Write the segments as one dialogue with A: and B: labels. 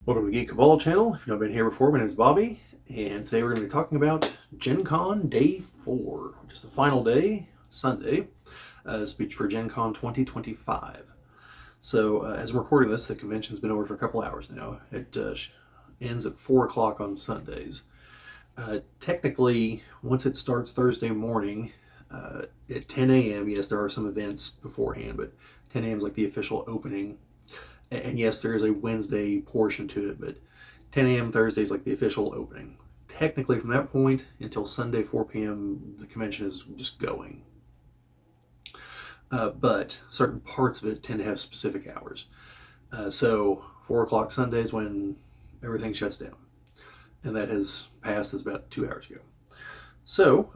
A: Welcome to the Geek Cabal channel. If you've not been here before, my name is Bobbie, and today we're going to be talking about GenCon Day 4, which is the final day, Sunday, speech for GenCon 2025. So, as I'm recording this, the convention's been over for a couple hours now. It ends at 4 o'clock on Sundays. Technically, once it starts Thursday morning at 10 a.m., yes, there are some events beforehand, but 10 a.m. is like the official opening. And yes, there is a Wednesday portion to it, but 10 a.m. Thursday is like the official opening. Technically, from that point until Sunday 4 p.m., the convention is just going. But certain parts of it tend to have specific hours. So 4 o'clock Sunday is when everything shuts down. And that has passed as about 2 hours ago. So,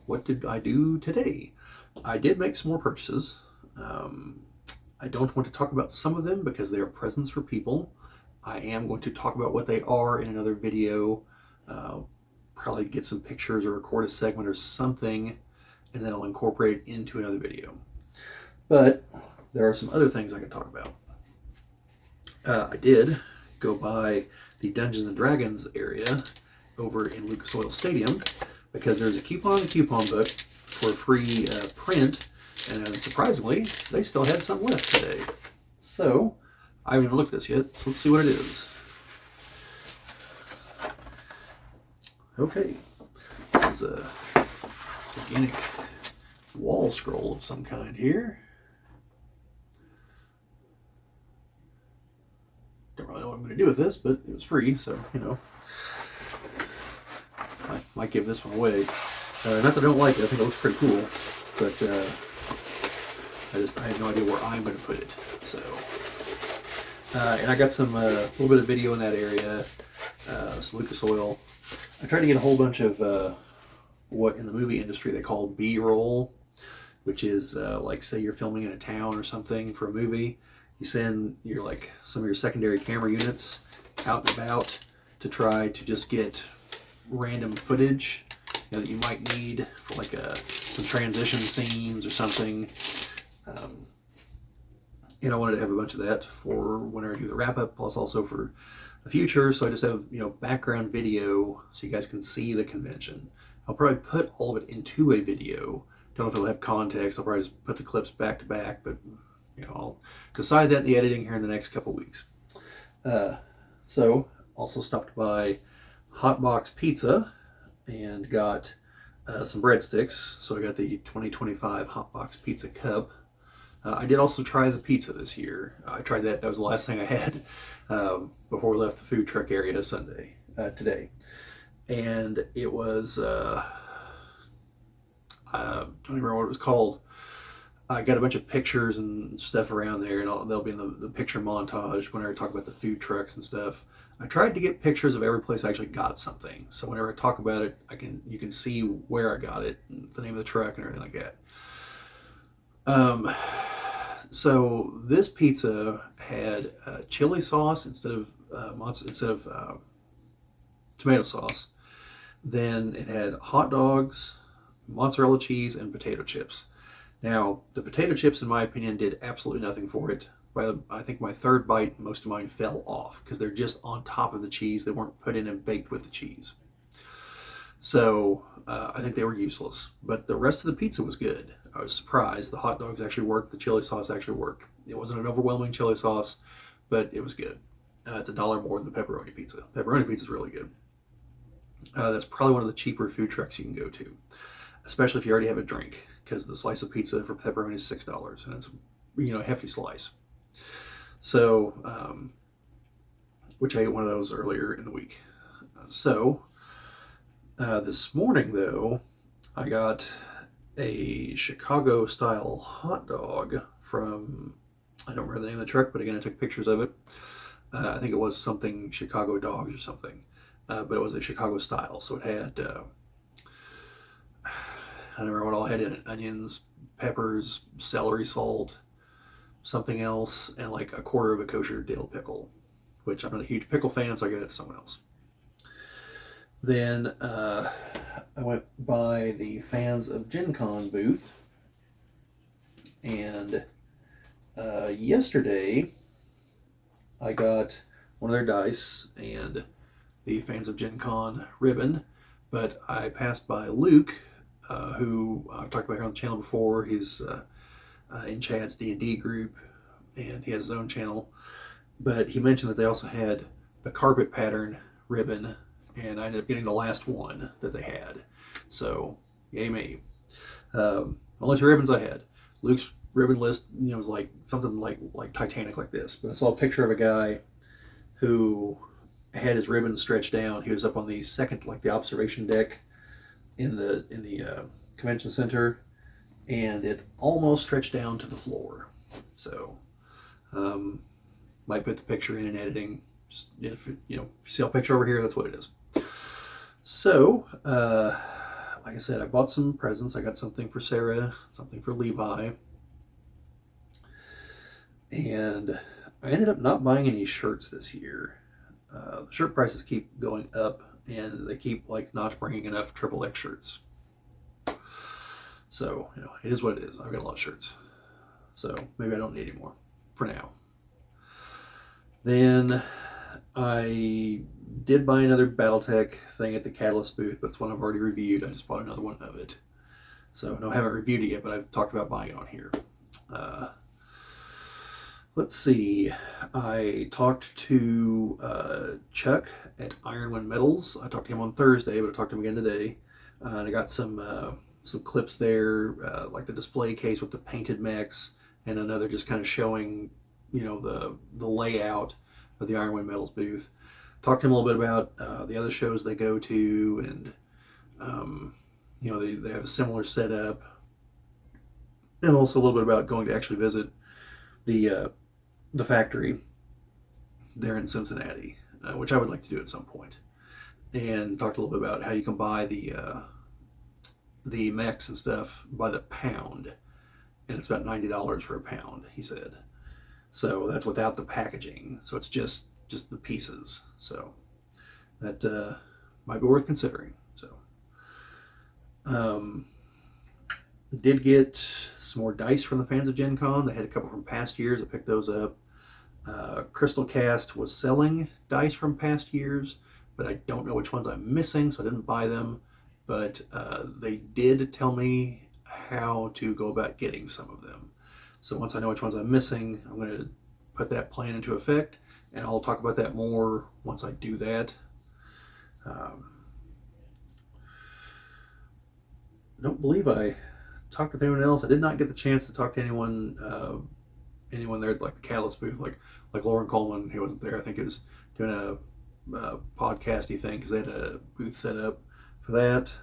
A: what did I do today? I did make some more purchases. I don't want to talk about some of them because they are presents for people. I am going to talk about what they are in another video. Probably get some pictures or record a segment or something, and then I'll incorporate it into another video. But there are some other things I can talk about. I did go by the Dungeons and Dragons area over in Lucas Oil Stadium because there's a coupon in the coupon book for a free print. And surprisingly, they still had some left today. So, I haven't even looked at this yet, so let's see what it is. Okay, this is a organic wall scroll of some kind here. Don't really know what I'm going to do with this, but it was free, so, you know. I might give this one away. Not that I don't like it, I think it looks pretty cool, but I have no idea where I'm going to put it. So, and I got some little bit of video in that area, some Lucas Oil. I tried to get a whole bunch of what in the movie industry they call B-roll, which is like say you're filming in a town or something for a movie. You send some of your secondary camera units out and about to try to just get random footage that you might need for like some transition scenes or something. And I wanted to have a bunch of that for whenever I do the wrap up, plus also for the future. So I just have background video so you guys can see the convention. I'll probably put all of it into a video. Don't know if it'll have context. I'll probably just put the clips back to back, but I'll decide that in the editing here in the next couple weeks. So also stopped by Hot Box Pizza and got some breadsticks. So I got the 2025 Hot Box Pizza Cup. I did also try the pizza this year. I tried that. That was the last thing I had before we left the food truck area today. And it was, I don't even remember what it was called. I got a bunch of pictures and stuff around there, and they'll be in the picture montage whenever I talk about the food trucks and stuff. I tried to get pictures of every place I actually got something. So whenever I talk about it, you can see where I got it, and the name of the truck and everything like that. So this pizza had chili sauce instead of tomato sauce. Then it had hot dogs, mozzarella cheese, and potato chips. Now, the potato chips, in my opinion, did absolutely nothing for it. I think my third bite, most of mine fell off because they're just on top of the cheese. They weren't put in and baked with the cheese. So I think they were useless. But the rest of the pizza was good. I was surprised. The hot dogs actually worked. The chili sauce actually worked. It wasn't an overwhelming chili sauce, but it was good. It's $1 more than the pepperoni pizza. Pepperoni pizza is really good. That's probably one of the cheaper food trucks you can go to, especially if you already have a drink, because the slice of pizza for pepperoni is $6, and it's a hefty slice. So, which I ate one of those earlier in the week. So, this morning though, I got a Chicago style hot dog from, I don't remember the name of the truck, but again, I took pictures of it. I think it was something Chicago Dogs or something, but it was a Chicago style. So it had, I don't remember what all it had in it: onions, peppers, celery salt, something else, and like a quarter of a kosher dill pickle, which I'm not a huge pickle fan, so I gave it to someone else. Then I went by the Fans of GenCon booth, and yesterday I got one of their dice and the Fans of Gen Con ribbon, but I passed by Luke, who I've talked about here on the channel before. He's in Chad's D&D group, and he has his own channel. But he mentioned that they also had the carpet pattern ribbon, and I ended up getting the last one that they had. So, yay me. Only 2 ribbons I had. Luke's ribbon list, was like something like Titanic like this. But I saw a picture of a guy who had his ribbon stretched down. He was up on the second, like the observation deck in the convention center, and it almost stretched down to the floor. So, might put the picture in editing. Just if you see a picture over here, that's what it is. So, like I said, I bought some presents. I got something for Sarah, something for Levi, and I ended up not buying any shirts this year. The shirt prices keep going up, and they keep not bringing enough XXX shirts. So, it is what it is. I've got a lot of shirts. So maybe I don't need any more for now. Then I did buy another Battletech thing at the Catalyst booth, but it's one I've already reviewed. I just bought another one of it. So no, I haven't reviewed it yet, but I've talked about buying it on here. Let's see. I talked to Chuck at Ironwind Metals. I talked to him on Thursday, but I talked to him again today. And I got some clips there, like the display case with the painted mechs, and another just kind of showing, the layout of the Ironwind Metals booth. Talked to him a little bit about the other shows they go to, and they have a similar setup, and also a little bit about going to actually visit the factory there in Cincinnati, which I would like to do at some point. And talked a little bit about how you can buy the mechs and stuff by the pound, and it's about $90 for a pound, he said. So that's without the packaging, so it's just the pieces. So that might be worth considering. So did get some more dice from the Fans of Gen Con. They had a couple from past years. I picked those up. Crystal Cast was selling dice from past years, but I don't know which ones I'm missing, so I didn't buy them. But they did tell me how to go about getting some of them. So once I know which ones I'm missing, I'm going to put that plan into effect, and I'll talk about that more once I do that. Don't believe I talked with anyone else. I did not get the chance to talk to anyone there at the Catalyst booth, like Lauren Coleman. He wasn't there. I think he was doing a podcasty thing because they had a booth set up for that.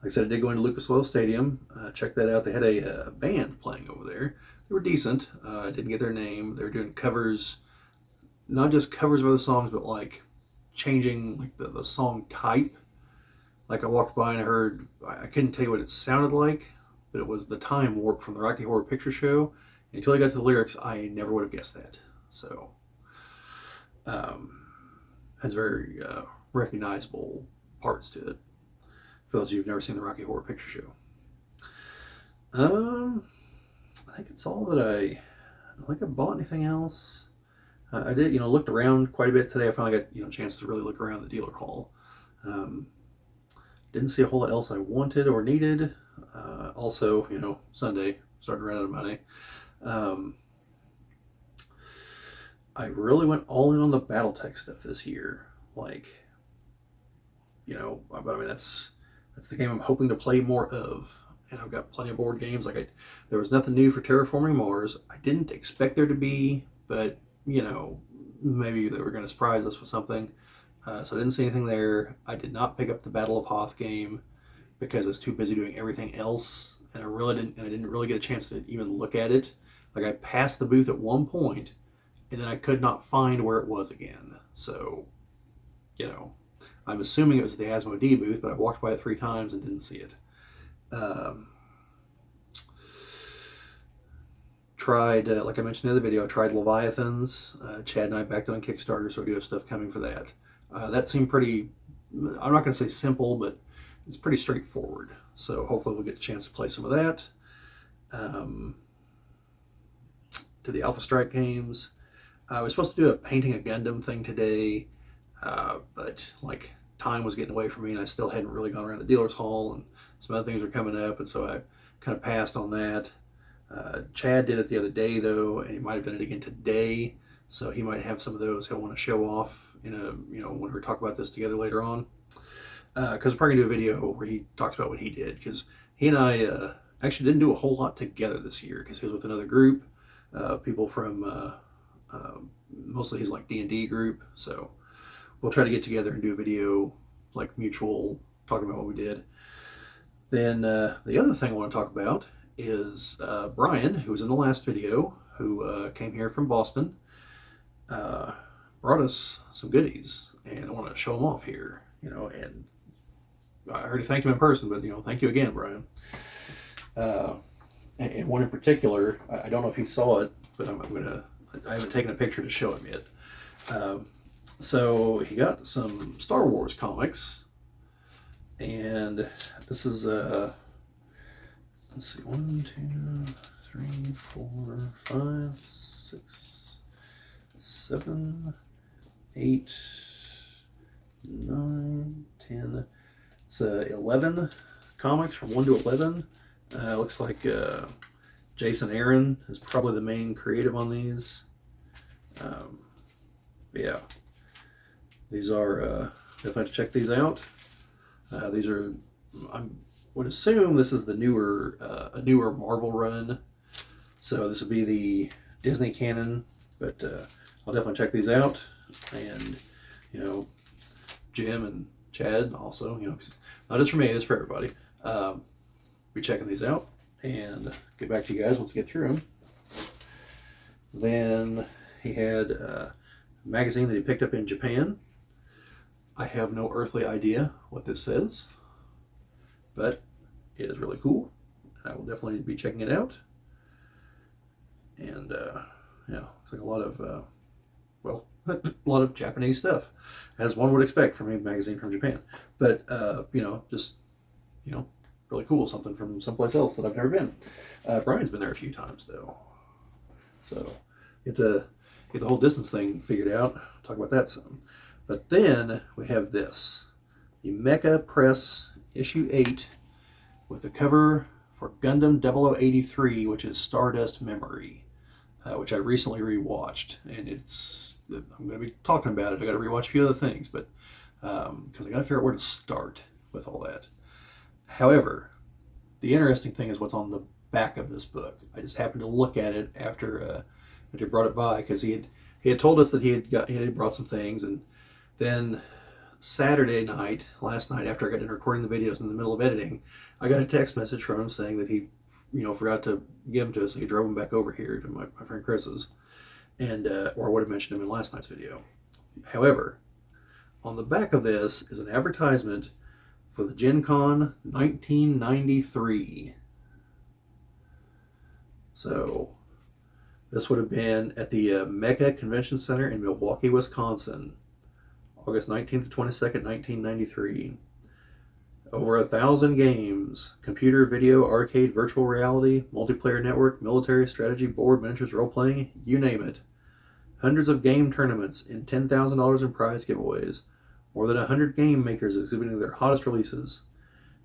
A: Like I said, I did go into Lucas Oil Stadium. Check that out. They had a band playing over there. They were decent. I didn't get their name. They were doing covers, not just covers of other songs, but changing the song type. I walked by and I heard, I couldn't tell you what it sounded like, but it was the Time Warp from the Rocky Horror Picture Show. And until I got to the lyrics, I never would have guessed that. So, has very recognizable parts to it, for those of you who've never seen the Rocky Horror Picture Show. I think it's all that I don't think I bought anything else. I did, looked around quite a bit today. I finally got, a chance to really look around the dealer hall. Didn't see a whole lot else I wanted or needed. Also, Sunday, starting to run out of money. I really went all in on the Battletech stuff this year. But I mean, that's the game I'm hoping to play more of. And I've got plenty of board games. There was nothing new for Terraforming Mars. I didn't expect there to be, but, maybe they were going to surprise us with something. So I didn't see anything there. I did not pick up the Battle of Hoth game because I was too busy doing everything else, and I didn't really get a chance to even look at it. I passed the booth at one point, and then I could not find where it was again. So, I'm assuming it was the Asmodee booth, but I walked by it 3 times and didn't see it. Tried, like I mentioned in the video, I tried Leviathans. Chad and I backed it on Kickstarter, so we do have stuff coming for that. That seemed pretty, I'm not going to say simple, but it's pretty straightforward. So hopefully we'll get a chance to play some of that. To the Alpha Strike games. I was supposed to do a painting a Gundam thing today, but like time was getting away from me, and I still hadn't really gone around the dealer's hall, and some other things were coming up, and so I kind of passed on that. Chad did it the other day though, and he might have done it again today, so he might have some of those he'll want to show off in a when we talk about this together later on. Because we're probably gonna do a video where he talks about what he did, because he and I actually didn't do a whole lot together this year because he was with another group, people from mostly his like D&D group. So we'll try to get together and do a video like mutual talking about what we did. Then the other thing I want to talk about is Brian, who was in the last video, who came here from Boston, brought us some goodies, and I want to show them off here. And I already thanked him in person, but thank you again, Brian. And one in particular, I don't know if he saw it, but I haven't taken a picture to show him yet. So he got some Star Wars comics, and this is let's see, 1, 2, 3, 4, 5, 6, 7, 8, 9, 10. It's 11 comics from 1 to 11. Looks like Jason Aaron is probably the main creative on these. Yeah, these are definitely have to check these out. These are, I would assume this is the newer a newer Marvel run, so this would be the Disney canon. But I'll definitely check these out, and Jim and Chad also, cause it's not just for me, it's for everybody. Be checking these out and get back to you guys once I get through them. Then he had a magazine that he picked up in Japan. I have no earthly idea what this says, but it is really cool. I will definitely be checking it out. And looks like a lot of a lot of Japanese stuff, as one would expect from a magazine from Japan. But just really cool, something from someplace else that I've never been. Brian's been there a few times though, so get to get the whole distance thing figured out. Talk about that some. But then we have this, the Mecha Press issue 8, with the cover for Gundam 0083, which is Stardust Memory, which I recently rewatched, and I'm going to be talking about it. I got to rewatch a few other things, but because I got to figure out where to start with all that. However, the interesting thing is what's on the back of this book. I just happened to look at it after he brought it by, because he had told us that he had brought some things, and then Saturday night, last night, after I got done recording the videos in the middle of editing, I got a text message from him saying that he forgot to give them to us. So he drove them back over here to my friend Chris's, and or I would have mentioned him in last night's video. However, on the back of this is an advertisement for the GenCon 1993. So this would have been at the Mecha Convention Center in Milwaukee, Wisconsin, August 19th to 22nd, 1993. Over 1,000 games: computer, video, arcade, virtual reality, multiplayer network, military, strategy, board, miniatures, role-playing, you name it. Hundreds of game tournaments and $10,000 in prize giveaways. More than 100 game makers exhibiting their hottest releases.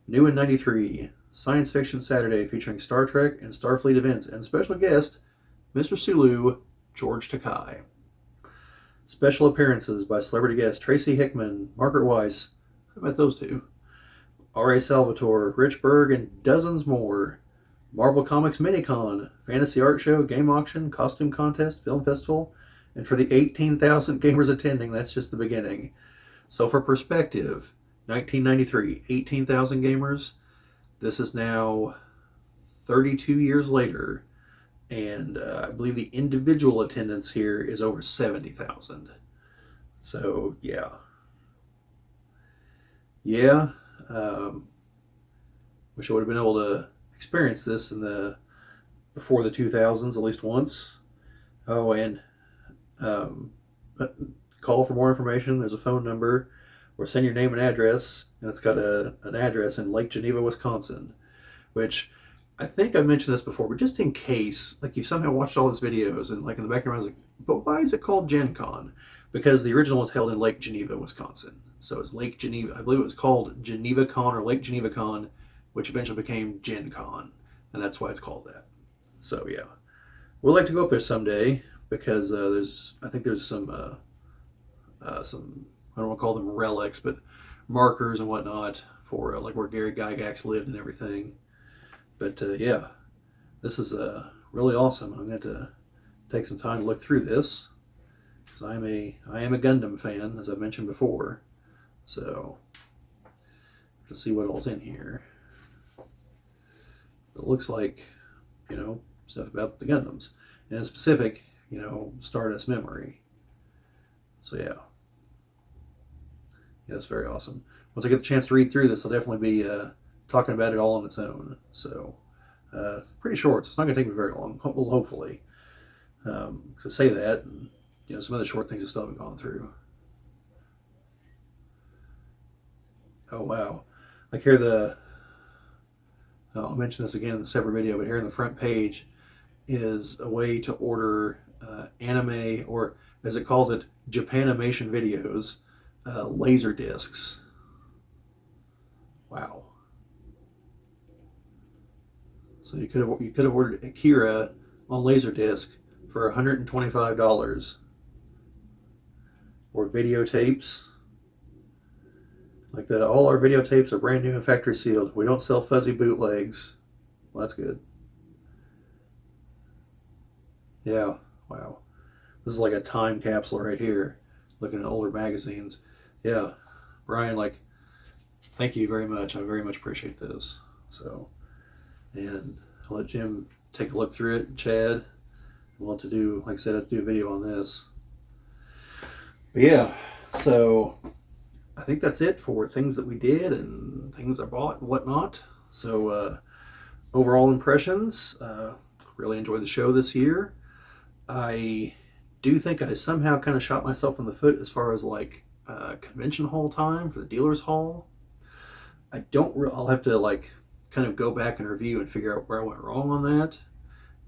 A: New in 93, Science Fiction Saturday featuring Star Trek and Starfleet events, and special guest, Mr. Sulu, George Takei. Special appearances by celebrity guests Tracy Hickman, Margaret Weiss, I met those two, R.A. Salvatore, Rich Berg, and dozens more. Marvel Comics Minicon, Fantasy Art Show, Game Auction, Costume Contest, Film Festival, and for the 18,000 gamers attending, that's just the beginning. So for perspective, 1993, 18,000 gamers. This is now 32 years later, and I believe the individual attendance here is over 70,000. So yeah. Wish I would have been able to experience this before the 2000s at least once. Oh, and call for more information. There's a phone number, or send your name and address, and it's got an address in Lake Geneva, Wisconsin, which I think I mentioned this before, but just in case, like, you've somehow watched all these videos and like in the back of your mind, I was like, But why is it called GenCon? Because the original was held in Lake Geneva, Wisconsin. So it's Lake Geneva. I believe it was called Geneva Con or Lake Geneva Con, which eventually became GenCon, and that's why it's called that. So yeah, we'd like to go up there someday because I think there's some I don't want to call them relics, but markers and whatnot for like where Gary Gygax lived and everything. But yeah, this is really awesome. I'm going to take some time to look through this because I am a Gundam fan, as I've mentioned before. So to see what all's in here. It looks like, stuff about the Gundams, and in specific, Stardust Memory. So yeah, it's very awesome. Once I get the chance to read through this, I'll definitely be talking about it all on its own. So pretty short, so it's not going to take me very long. Well, hopefully, because I say that, and some other short things I still haven't gone through. Oh wow! Like here I'll mention this again in a separate video, but here in the front page is a way to order anime, or as it calls it, Japanimation videos, laser discs. Wow. So you could have ordered Akira on Laserdisc for $125, or videotapes. Like all our videotapes are brand new and factory sealed. We don't sell fuzzy bootlegs. Well, that's good. Yeah, wow. This is like a time capsule right here, looking at older magazines. Yeah, Brian, thank you very much. I very much appreciate this. So, and I'll let Jim take a look through it. Chad, want to do, like I said, I'd do a video on this. But yeah, so I think that's it for things that we did and things I bought and whatnot. So overall impressions, really enjoyed the show this year. I do think I somehow kind of shot myself in the foot as far as convention hall time for the dealer's hall. I'll have to kind of go back and review and figure out where I went wrong on that.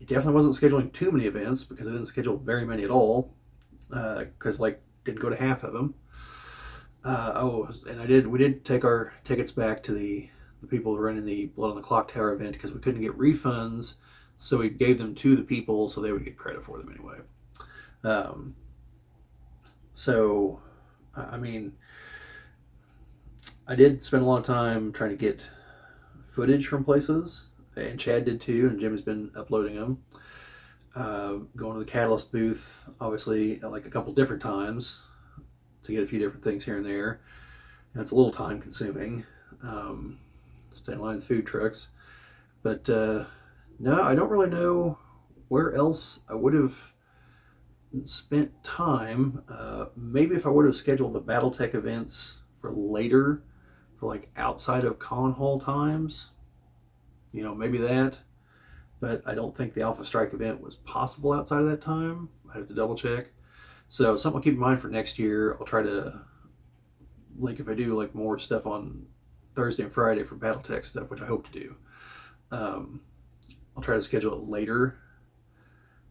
A: It definitely wasn't scheduling too many events because I didn't schedule very many at all. Because didn't go to half of them. And we did take our tickets back to the people who were running the Blood on the Clock Tower event because we couldn't get refunds, so we gave them to the people so they would get credit for them anyway. So, I mean, I did spend a lot of time trying to get footage from places, and Chad did too, and Jim has been uploading them. Going to the Catalyst booth, obviously, a couple different times to get a few different things here and there. And it's a little time consuming. Stay in line with food trucks. But no, I don't really know where else I would have spent time. Maybe if I would have scheduled the Battletech events for later, for outside of con hall times, maybe that. But I don't think the Alpha Strike event was possible outside of that time. I have to double check. So something I'll keep in mind for next year. I'll try to, if I do more stuff on Thursday and Friday for Battletech stuff, which I hope to do, I'll try to schedule it later.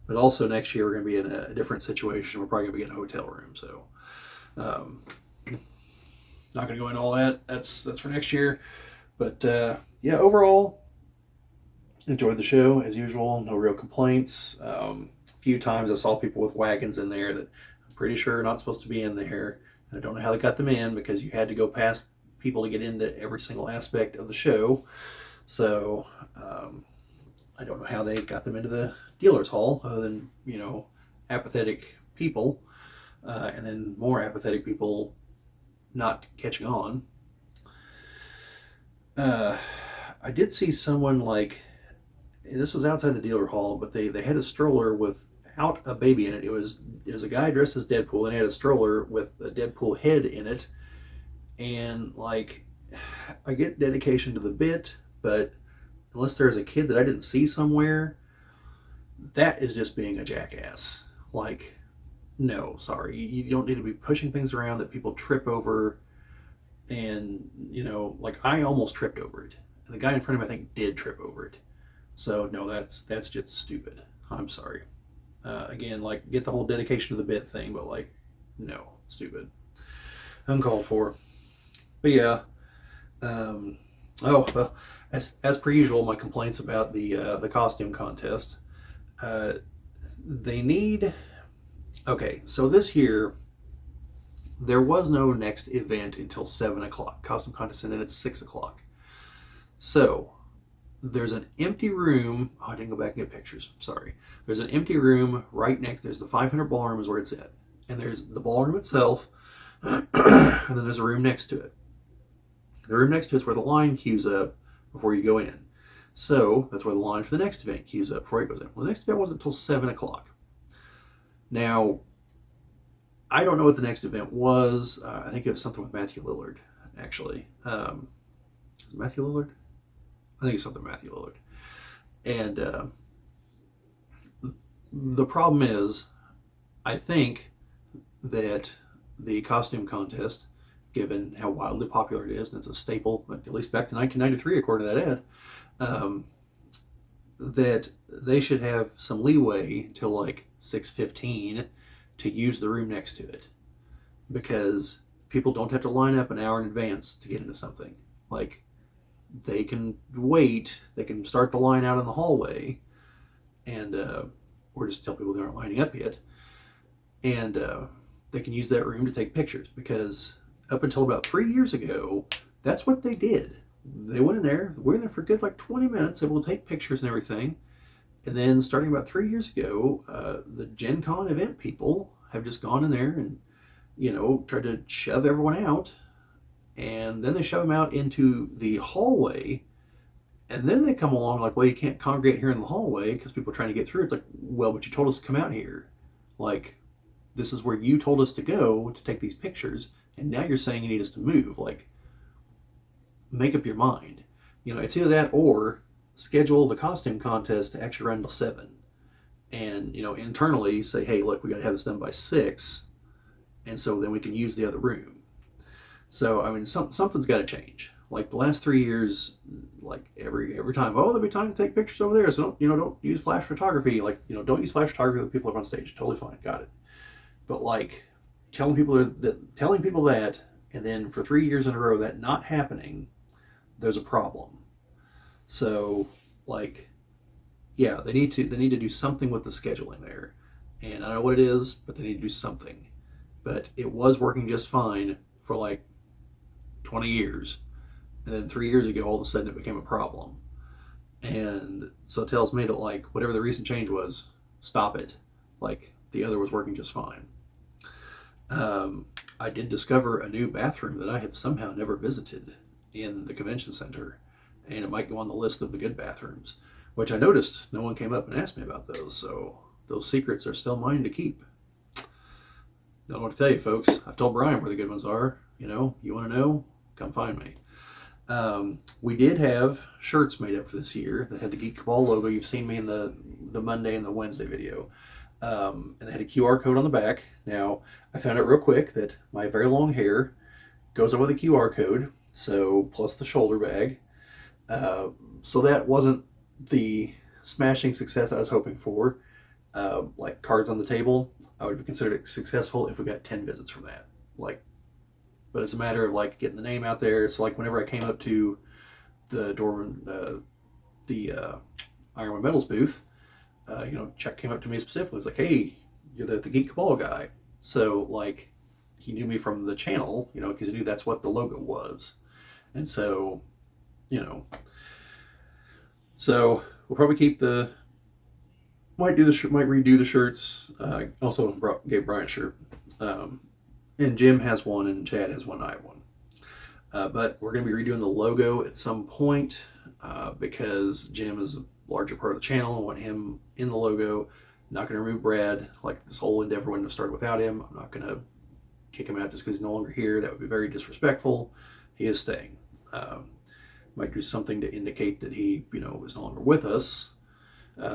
A: But also next year we're going to be in a different situation. We're probably going to be in a hotel room. So not going to go into all that. That's for next year. But yeah, overall, enjoyed the show as usual. No real complaints. A few times I saw people with wagons in there that I'm pretty sure are not supposed to be in there. And I don't know how they got them in because you had to go past people to get into every single aspect of the show. So I don't know how they got them into the dealer's hall other than, apathetic people and then more apathetic people not catching on. I did see someone this was outside the dealer hall, but they had a stroller without a baby in it. It was a guy dressed as Deadpool, and he had a stroller with a Deadpool head in it. And I get dedication to the bit, but unless there's a kid that I didn't see somewhere, that is just being a jackass. No, sorry, you don't need to be pushing things around that people trip over. And I almost tripped over it, and the guy in front of me I think did trip over it. So no, that's just stupid. I'm sorry. Again, like, get the whole dedication to the bit thing, but like, no, stupid, uncalled for. But yeah, oh well, as per usual, my complaints about the costume contest. Uh, they need okay. So this year there was no next event until 7 o'clock. Costume contest, and then it's 6 o'clock. So there's an empty room. Oh, I didn't go back and get pictures. Sorry. There's an empty room right next. There's the 500 ballroom is where it's at, and there's the ballroom itself, and then there's a room next to it. The room next to it's where the line queues up before you go in. So that's where the line for the next event queues up before it goes in. Well, the next event wasn't until 7 o'clock. Now, I don't know what the next event was. I think it was something with Matthew Lillard, actually. Is it Matthew Lillard? I think it's something with Matthew Lillard. And the problem is, I think that the costume contest, given how wildly popular it is, and it's a staple, at least back to 1993, according to that ad, that they should have some leeway till like 6:15 to use the room next to it, because people don't have to line up an hour in advance to get into something. Like, they can wait, they can start the line out in the hallway, and or just tell people they aren't lining up yet, and they can use that room to take pictures, because up until about 3 years ago, that's what they did. They went in there, we were in there for a good like 20 minutes, able to take pictures and everything. And then starting about 3 years ago, the GenCon event people have just gone in there and, tried to shove everyone out. And then they shove them out into the hallway. And then they come along like, well, you can't congregate here in the hallway because people are trying to get through. It's like, well, but you told us to come out here. Like, this is where you told us to go to take these pictures. And now you're saying you need us to move. Like, make up your mind. It's either that or schedule the costume contest to actually run till 7. And, internally say, hey, look, we got to have this done by 6. And so then we can use the other room. So, I mean, something's got to change. Like the last 3 years, like every time, oh, there'll be time to take pictures over there. So don't use flash photography. Like, don't use flash photography with people up on stage. Totally fine. Got it. But like telling people that, and then for 3 years in a row, that not happening, there's a problem. So, like, yeah, they need to do something with the scheduling there, and I don't know what it is, but they need to do something. But it was working just fine for like 20 years, and then 3 years ago, all of a sudden, it became a problem. And so it tells me that like whatever the recent change was, stop it. Like the other was working just fine. I did discover a new bathroom that I have somehow never visited in the convention center, and it might go on the list of the good bathrooms, which I noticed no one came up and asked me about those, so those secrets are still mine to keep. Don't know what to tell you, folks. I've told Brian where the good ones are. You want to know? Come find me. We did have shirts made up for this year that had the Geek Cabal logo. You've seen me in the Monday and the Wednesday video. And they had a QR code on the back. Now, I found out real quick that my very long hair goes over the QR code, so plus the shoulder bag. So that wasn't the smashing success I was hoping for. Like cards on the table, I would have considered it successful if we got 10 visits from that. Like, but it's a matter of like getting the name out there. So like whenever I came up to the door, the Iron Metals booth, Chuck came up to me specifically. He's like, "Hey, you're the Geek Cabal guy." So like, he knew me from the channel, because he knew that's what the logo was, and so, so we'll probably keep might redo the shirts. Also gave Brian a shirt, and Jim has one, and Chad has one. I have one, but we're going to be redoing the logo at some point because Jim is a larger part of the channel. I want him in the logo. Not going to remove Brad. Like, this whole endeavor wouldn't have started without him. I'm not going to kick him out just because he's no longer here. That would be very disrespectful. He is staying. Might do something to indicate that he, is no longer with us.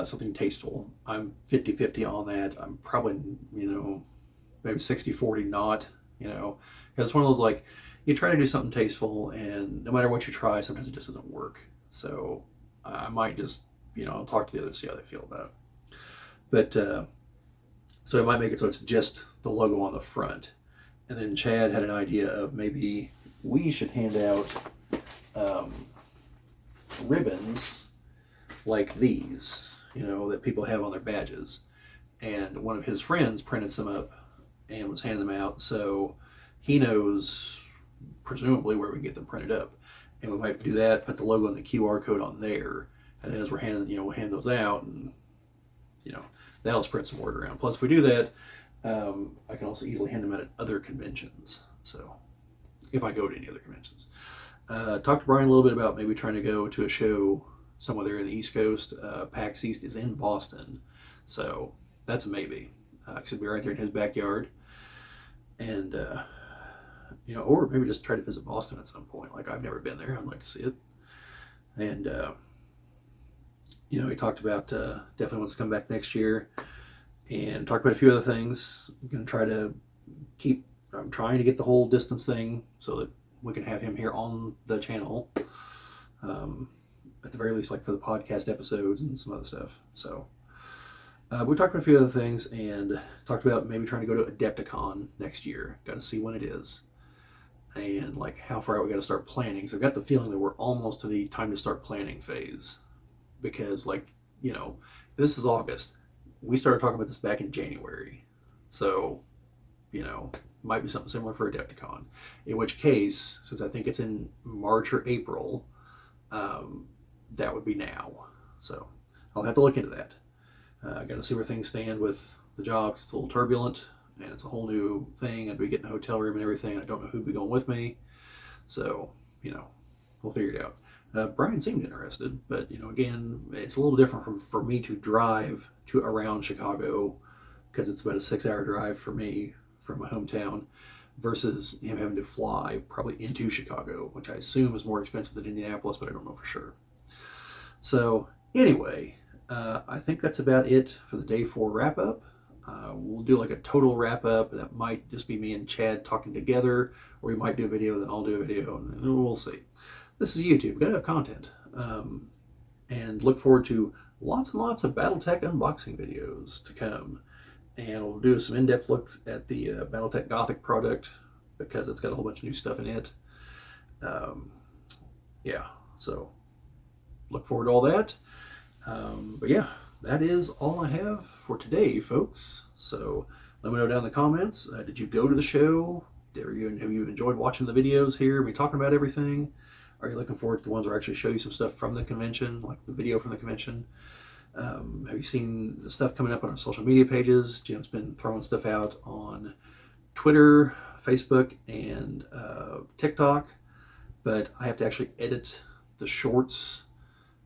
A: Something tasteful. I'm 50-50 on that. I'm probably, maybe 60-40 not, because it's one of those, like, you try to do something tasteful, and no matter what you try, sometimes it just doesn't work. So I might just, talk to the others, see how they feel about it. But So it might make it so it's just the logo on the front. And then Chad had an idea of maybe we should hand out ribbons like these, that people have on their badges. And one of his friends printed some up and was handing them out, so he knows presumably where we can get them printed up. And we might do that, put the logo and the QR code on there, and then as we're handing, we'll hand those out, and that'll spread some word around. Plus, if we do that, I can also easily hand them out at other conventions. So, if I go to any other conventions, talk to Brian a little bit about maybe trying to go to a show somewhere there in the East Coast. PAX East is in Boston, so that's a maybe. Cause it'd be right there in his backyard, and or maybe just try to visit Boston at some point. Like, I've never been there; I'd like to see it. And he talked about definitely wants to come back next year, and talked about a few other things. I'm gonna try to I'm trying to get the whole distance thing so that we can have him here on the channel. At the very least, like for the podcast episodes and some other stuff. So we talked about a few other things and talked about maybe trying to go to Adepticon next year. Got to see when it is and like how far out we got to start planning. So I've got the feeling that we're almost to the time to start planning phase, because this is August. We started talking about this back in January. So, might be something similar for Adepticon. In which case, since I think it's in March or April, that would be now. So I'll have to look into that. I got to see where things stand with the job, 'cause it's a little turbulent and it's a whole new thing. I'd be getting a hotel room and everything. I don't know who'd be going with me. So, we'll figure it out. Brian seemed interested, but, again, it's a little different for me to drive to around Chicago, because it's about a 6-hour drive for me from my hometown, versus him having to fly probably into Chicago, which I assume is more expensive than Indianapolis, but I don't know for sure. So anyway, I think that's about it for the day 4 wrap up. We'll do like a total wrap up. That might just be me and Chad talking together, or we might do a video, then I'll do a video, and we'll see. This is YouTube. We've got to have content. And look forward to lots and lots of BattleTech unboxing videos to come. And we'll do some in-depth looks at the BattleTech Gothic product, because it's got a whole bunch of new stuff in it. Yeah, so look forward to all that. But yeah, that is all I have for today, folks. So let me know down in the comments. Did you go to the show? Have you enjoyed watching the videos here, me talking about everything? Are you looking forward to the ones where I actually show you some stuff from the convention, like the video from the convention? Have you seen the stuff coming up on our social media pages? Jim's been throwing stuff out on Twitter, Facebook, and TikTok, but I have to actually edit the shorts,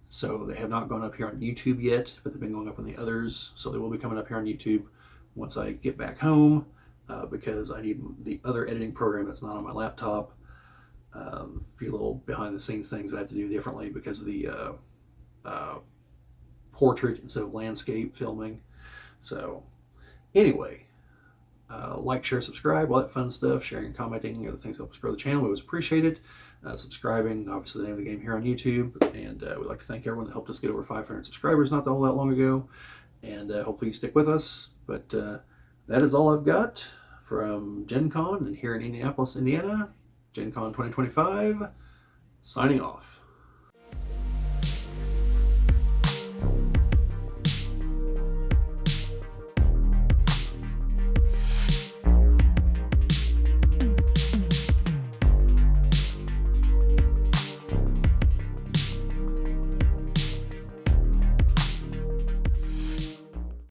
A: so they have not gone up here on YouTube yet, but they've been going up on the others, so they will be coming up here on YouTube once I get back home, because I need the other editing program that's not on my laptop. A few little behind the scenes things I have to do differently because of the portrait instead of landscape filming. So anyway, like, share, subscribe, all that fun stuff. Sharing and commenting are the things that help us grow the channel. We always appreciate it. Subscribing, obviously the name of the game here on YouTube. And we'd like to thank everyone that helped us get over 500 subscribers not all that long ago. And hopefully you stick with us. But that is all I've got from GenCon and here in Indianapolis, Indiana. GenCon 2025, signing off.